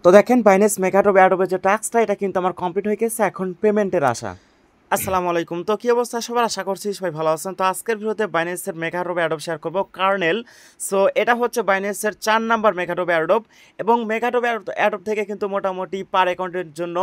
তো দেখেন বাইন্যান্স মেগাড্রপ অ্যাডোবের যে টাস্কটা এটা কিন্তু আমার কমপ্লিট হয়ে গেছে, এখন পেমেন্টের আশা। আসসালামু আলাইকুম। তো কী অবস্থা সবার, আশা করছি সবাই ভালো আছেন। তো আজকের ভিডিওতে বাইন্যান্সের মেগাড্রপ অ্যাডোব শেয়ার করবো কার্নেল। সো এটা হচ্ছে বাইন্যান্সের 4 নাম্বার মেগাড্রপ অ্যাডোব, এবং মেগাড্রপ অ্যাডোব থেকে কিন্তু মোটামুটি পার অ্যাকাউন্টের জন্য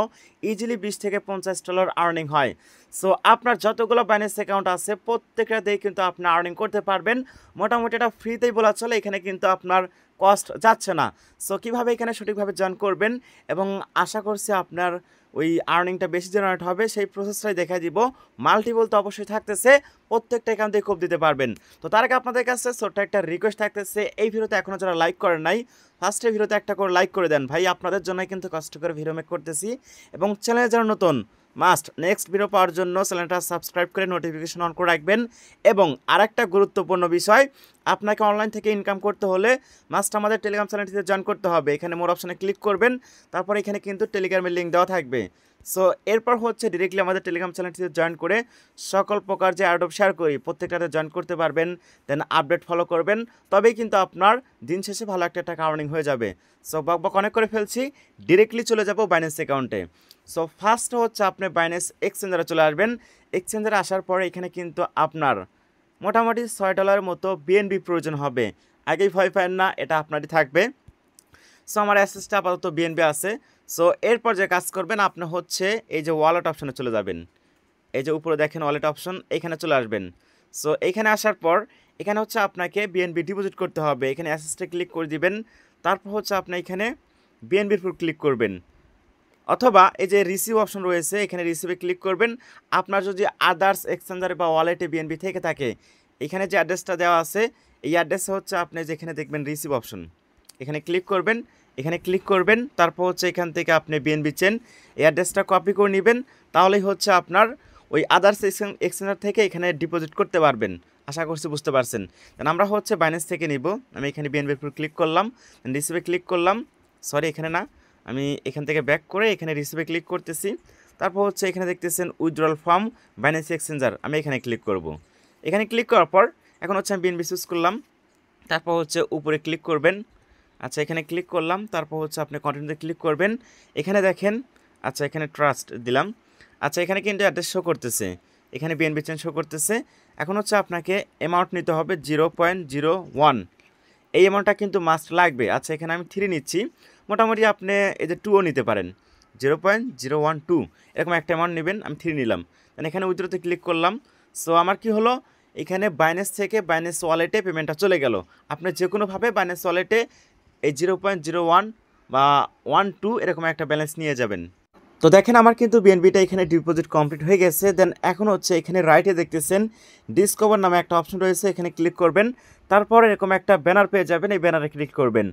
ইজিলি $20 থেকে $50 আর্নিং হয়। সো আপনার যতগুলো বাইন্যান্স অ্যাকাউন্ট আছে প্রত্যেকটাতেই কিন্তু আপনি আর্নিং করতে পারবেন। মোটামুটি এটা ফ্রিতেই বলা চলে, এখানে কিন্তু আপনার কস্ট যাচ্ছে না। সো কীভাবে এখানে সঠিকভাবে জয়েন করবেন এবং আশা করছি আপনার ওই আর্নিংটা বেশি জেনারেট হবে সেই প্রসেসটাই দেখাই দিব। মাল্টিপল তো অবশ্যই থাকতেছে, প্রত্যেকটা এখান থেকে খুব দিতে পারবেন। তো তার আগে আপনাদের কাছে ছোট্ট একটা রিকোয়েস্ট থাকতেছে, এই ভিডিওতে এখনও যারা লাইক করেন নাই ফার্স্টে ভিডিওতে একটা করে লাইক করে দেন ভাই, আপনাদের জন্যই কিন্তু কষ্ট করে ভিডিও মেক করতেছি। এবং চ্যানেলে যারা নতুন মাস্ট নেক্সট ভিডিও পাওয়ার জন্য চ্যানেলটা সাবস্ক্রাইব করে নোটিফিকেশন অন করে রাখবেন। এবং আরেকটা গুরুত্বপূর্ণ বিষয়, আপনাকে অনলাইন থেকে ইনকাম করতে হলে মাস্ট আমাদের টেলিগ্রাম চ্যানেলটিতে জয়েন করতে হবে। এখানে মোর অপশানে ক্লিক করবেন, তারপর এখানে কিন্তু টেলিগ্রামের লিঙ্ক দেওয়া থাকবে। সো এরপর হচ্ছে ডিরেক্টলি আমাদের টেলিগ্রাম চ্যানেলটিতে জয়েন করে সকল প্রকার যে অ্যাডোব শেয়ার করি প্রত্যেকটাতে জয়েন করতে পারবেন। দেন আপডেট ফলো করবেন, তবেই কিন্তু আপনার দিন শেষে ভালো একটা টাকা আর্নিং হয়ে যাবে। সো বক অনেক করে ফেলছি, ডিরেক্টলি চলে যাব বাইন্যান্স অ্যাকাউন্টে। সো ফার্স্ট হচ্ছে আপনি বাইন্যান্স এক্সচেঞ্জারে চলে আসবেন। এক্সচেঞ্জারে আসার পরে এখানে কিন্তু আপনার মোটামুটি $6 মতো বিএনবি প্রয়োজন হবে। আগেই ভয় পান না, এটা আপনারই থাকবে। সো আমার অ্যাসেসটা আপাতত বিএনবি আছে। সো এরপর যে কাজ করবেন আপনি হচ্ছে এই যে ওয়ালেট অপশনে চলে যাবেন। এই যে উপরে দেখেন ওয়ালেট অপশন, এখানে চলে আসবেন। সো এখানে আসার পর এখানে হচ্ছে আপনাকে বিএনবি ডিপোজিট করতে হবে। এখানে অ্যাসেসটা ক্লিক করে দিবেন, তারপর হচ্ছে আপনি এখানে বিএনবির উপর ক্লিক করবেন, অথবা এই যে রিসিভ অপশন রয়েছে এখানে রিসিভে ক্লিক করবেন। আপনার যদি আদার্স এক্সচেঞ্জারে বা ওয়ালেটে বিএনবি থেকে থাকে, এখানে যে অ্যাড্রেসটা দেওয়া আছে এই অ্যাড্রেসে হচ্ছে আপনি যেখানে দেখবেন রিসিভ অপশন, এখানে ক্লিক করবেন। এখানে ক্লিক করবেন, তারপর হচ্ছে এখান থেকে আপনি বিএনবি চেন এই অ্যাড্রেসটা কপি করে নেবেন, তাহলেই হচ্ছে আপনার ওই আদার্স এক্সচেঞ্জার থেকে এখানে ডিপোজিট করতে পারবেন। আশা করছি বুঝতে পারছেন। কারণ আমরা হচ্ছে বাইন্যান্স থেকে নিব। আমি এখানে বিএনবির উপর ক্লিক করলাম, রিসিভে ক্লিক করলাম, সরি এখানে না, আমি এখান থেকে ব্যাক করে এখানে রিসিভে ক্লিক করতেছি। তারপর হচ্ছে এখানে দেখতেছেন উইথড্রল ফর্ম বাইন্যান্স এক্সচেঞ্জার, আমি এখানে ক্লিক করব। এখানে ক্লিক করার পর এখন হচ্ছে আমি বিএনবি চুজ করলাম, তারপর হচ্ছে উপরে ক্লিক করবেন। আচ্ছা এখানে ক্লিক করলাম, তারপর হচ্ছে আপনি কন্টিনিউতে ক্লিক করবেন। এখানে দেখেন, আচ্ছা এখানে ট্রাস্ট দিলাম। আচ্ছা এখানে কিন্তু অ্যাড্রেস শো করতেছে, এখানে বিএনবি চেঞ্জ শো করতেছে। এখন হচ্ছে আপনাকে অ্যামাউন্ট নিতে হবে 0.01, এই অ্যামাউন্টটা কিন্তু মাস্ট লাগবে। আচ্ছা এখানে আমি 3 নিচ্ছি, মোটামুটি আপনি এই যে 2ও নিতে পারেন, 0.012 এরকম একটা অ্যামাউন্ট নেবেন। আমি 3 নিলাম, দেন এখানে উইথড্রতে ক্লিক করলাম। সো আমার কি হলো, এখানে বাইন্যান্স থেকে বাইন্যান্স ওয়ালেটে পেমেন্টটা চলে গেল। আপনি যে কোনোভাবে বাইন্যান্স ওয়ালেটে এই 0.01 বা 12 এরকম একটা ব্যালেন্স নিয়ে যাবেন। তো দেখেন আমার কিন্তু বিএনবিটা এখানে ডিপোজিট কমপ্লিট হয়ে গেছে। দেন এখন হচ্ছে এখানে রাইটে দেখতেছেন ডিসকভার নামে একটা অপশন রয়েছে, এখানে ক্লিক করবেন। তারপর এরকম একটা ব্যানার পেয়ে যাবেন, এই ব্যানারে ক্লিক করবেন।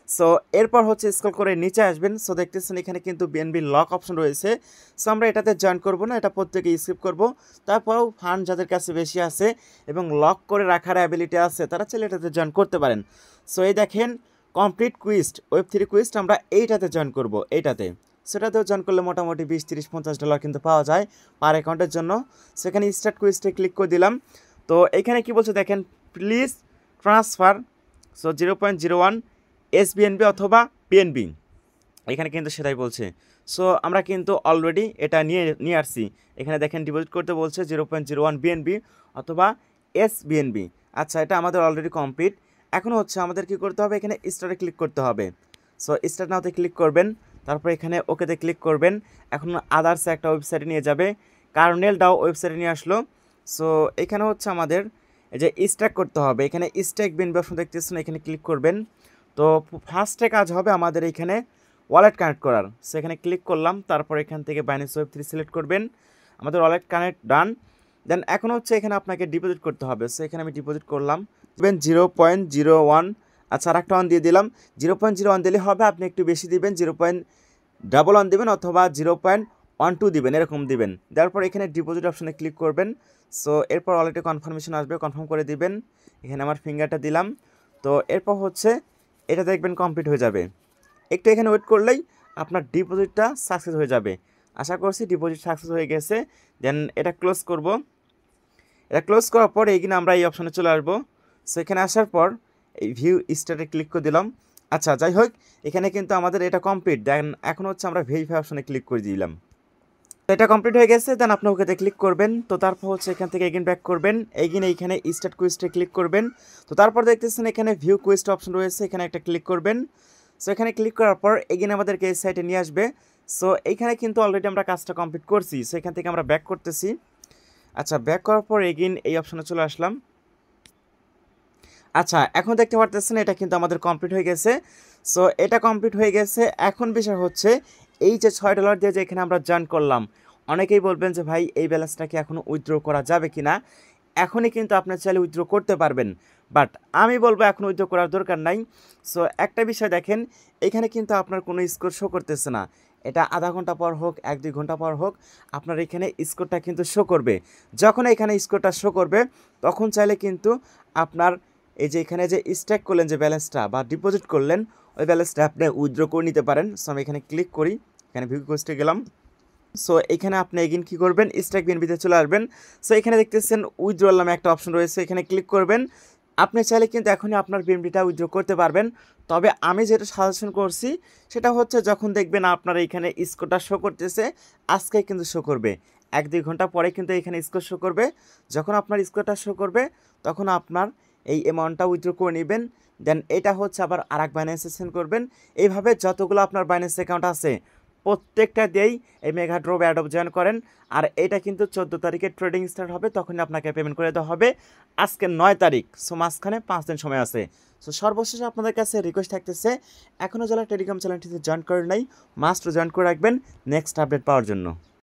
সো এরপর হচ্ছে স্ক্রল করে নিচে আসবেন। সো দেখতেছেন এখানে কিন্তু বিএনবি লক অপশন রয়েছে। সো আমরা এটাতে জয়েন করবো না, এটা প্রত্যেকে স্কিপ করব। তারপরেও ফান্ড যাদের কাছে বেশি আছে এবং লক করে রাখার অ্যাবিলিটি আছে তারা চাইলে এটাতে জয়েন করতে পারেন। সো এই দেখেন কমপ্লিট কুইস্ট, ওয়েব3 কুইস্ট, আমরা এইটাতে জয়েন করব। এইটাতে সেটাতেও জয়েন করলে মোটামুটি $20, $30, $50 কিন্তু পাওয়া যায় পার অ্যাকাউন্টের জন্য। সেখানে স্টার্ট কুইস্টে ক্লিক করে দিলাম। তো এখানে কি বলছে দেখেন, প্লিজ ট্রান্সফার, সো 0.01 এসবিএনবি অথবা পিএনবি, এখানে কিন্তু সেটাই বলছে। সো আমরা কিন্তু অলরেডি এটা নিয়ে আসছি। এখানে দেখেন ডিপোজিট করতে বলছে 0.01 বিএনবি অথবা এসবিএনবি। আচ্ছা এটা আমাদের অলরেডি কমপ্লিট। এখন হচ্ছে আমাদের কি করতে হবে, এখানে স্টার্টে ক্লিক করতে হবে। সো স্টার্ট নাওতে ক্লিক করবেন, তারপর এখানে ওকেতে ক্লিক করবেন। এখন আদার্স একটা ওয়েবসাইটে নিয়ে যাবে, কার্নেল ডাও ওয়েবসাইটে নিয়ে আসলো। সো এখানে হচ্ছে আমাদের এই যে স্ট্যাক করতে হবে, এখানে স্ট্যাক বিএনবি অপশন দেখতেছেন, এখানে ক্লিক করবেন। তো ফার্স্টে কাজ হবে আমাদের এখানে ওয়ালেট কানেক্ট করার। সো এখানে ক্লিক করলাম, তারপর এখান থেকে বাইন্যান্স ওয়েব3 সিলেক্ট করবেন, আমাদের ওয়ালেট কানেক্ট ডান। দেন এখন হচ্ছে এখানে আপনাকে ডিপোজিট করতে হবে। সো এখানে আমি ডিপোজিট করলাম, দেবেন 0.01। আচ্ছা আর একটা 1 দিয়ে দিলাম, 0.01 দিলে হবে, আপনি একটু বেশি দিবেন, 0.11 দিবেন অথবা 0.12 দিবেন, এরকম দিবেন। দেওয়ার পর এখানে ডিপোজিট অপশনে ক্লিক করবেন। সো এরপর ওয়ালেটে কনফার্মেশন আসবে, কনফার্ম করে দিবেন। এখানে আমার ফিঙ্গারটা দিলাম। তো এরপর হচ্ছে এটা দেখবেন কমপ্লিট হয়ে যাবে। একটু এখানে ওয়েট করলেই আপনার ডিপোজিটটা সাকসেস হয়ে যাবে। আশা করছি ডিপোজিট সাকসেস হয়ে গেছে। দেন এটা ক্লোজ করব। এটা ক্লোজ করার পর এইখানে আমরা এই অপশানে চলে আসবো। সো এখানে আসার পর এই ভিউ স্টার্টে ক্লিক করে দিলাম, আচ্ছা যাই হোক, এখানে কিন্তু আমাদের এটা কমপ্লিট। দেন এখন হচ্ছে আমরা ভেরিফাই অপশনে ক্লিক করে দিলাম। এটা কমপ্লিট হয়ে গেছে। দেন আপনি ওকেতে ক্লিক করবেন। তো তারপর হচ্ছে এখান থেকে এগেইন ব্যাক করবেন। এগেইন এইখানে স্টার্ট কুইজে ক্লিক করবেন। তো তারপর দেখতেছেন এখানে ভিউ কুইজ অপশন রয়েছে, এখানে একটা ক্লিক করবেন। সো এখানে ক্লিক করার পর এগেইন আমাদেরকে এই সাইটে নিয়ে আসবে। সো এইখানে কিন্তু অলরেডি আমরা কাজটা কমপ্লিট করছি। সো এখান থেকে আমরা ব্যাক করতেছি। আচ্ছা ব্যাক করার পর এগেইন এই অপশনে চলে আসলাম। আচ্ছা এখন দেখতে পারতেছেন এটা কিন্তু আমাদের কমপ্লিট হয়ে গেছে। সো এটা কমপ্লিট হয়ে গেছে। এখন বিষয় হচ্ছে এই যে $6 দিয়ে যে এখানে আমরা জয়েন করলাম, অনেকেই বলবেন যে ভাই এই ব্যালেন্সটা কি এখনও উইথড্র করা যাবে কি না। এখনই কিন্তু আপনি চাইলে উইথড্র করতে পারবেন, বাট আমি বলবো এখন উইথড্র করার দরকার নাই। সো একটা বিষয় দেখেন, এখানে কিন্তু আপনার কোনো স্কোর শো করতেছে না। এটা আধা ঘন্টা পর হোক 1-2 ঘন্টা পর হোক, আপনার এখানে স্কোরটা কিন্তু শো করবে। যখন এখানে স্কোরটা শো করবে তখন চাইলে কিন্তু আপনার এই যে এখানে যে স্ট্যাক করলেন যে ব্যালেন্সটা বা ডিপোজিট করলেন, ওই ব্যালেন্সটা আপনি উইথড্র করে নিতে পারেন। সো আমি এখানে ক্লিক করি, এখানে ভিউ কোস্টে গেলাম। সো এখানে আপনি এগেইন কী করবেন, স্ট্যাক বিএনপিতে চলে আসবেন। সো এখানে দেখতেছেন উইথড্রল নামে একটা অপশন রয়েছে, এখানে ক্লিক করবেন। আপনি চাইলে কিন্তু এখনই আপনার বিএনপিটা উইথড্র করতে পারবেন। তবে আমি যেটা সাজেশন করছি সেটা হচ্ছে যখন দেখবেন আপনার এইখানে স্কোরটা শো করতেছে, আজকে কিন্তু শো করবে, 1-2 ঘন্টা পরে কিন্তু এখানে স্কোর শো করবে। যখন আপনার স্কোরটা শো করবে তখন আপনার এই অ্যামাউন্টটা উইথড্র করে নেবেন। দেন এটা হচ্ছে আবার আরেক বাইন্যান্সে সেন্ড করবেন। এইভাবে যতগুলো আপনার বাইন্যান্স অ্যাকাউন্ট আছে প্রত্যেকটা দিয়েই এই মেগা ড্র অ্যাডপ জয়েন করেন। আর এটা কিন্তু 14 তারিখে ট্রেডিং স্টার্ট হবে, তখনই আপনাকে পেমেন্ট করে দেওয়া হবে। আজকে 9 তারিখ, সো মাঝখানে 5 দিন সময় আছে। সো সর্বশেষ আপনাদের কাছে রিকোয়েস্ট থাকতেছে, এখনও যারা টেলিগ্রাম চ্যানেলটিতে জয়েন করেন নাই, মাস্ট জয়েন করে রাখবেন নেক্সট আপডেট পাওয়ার জন্য।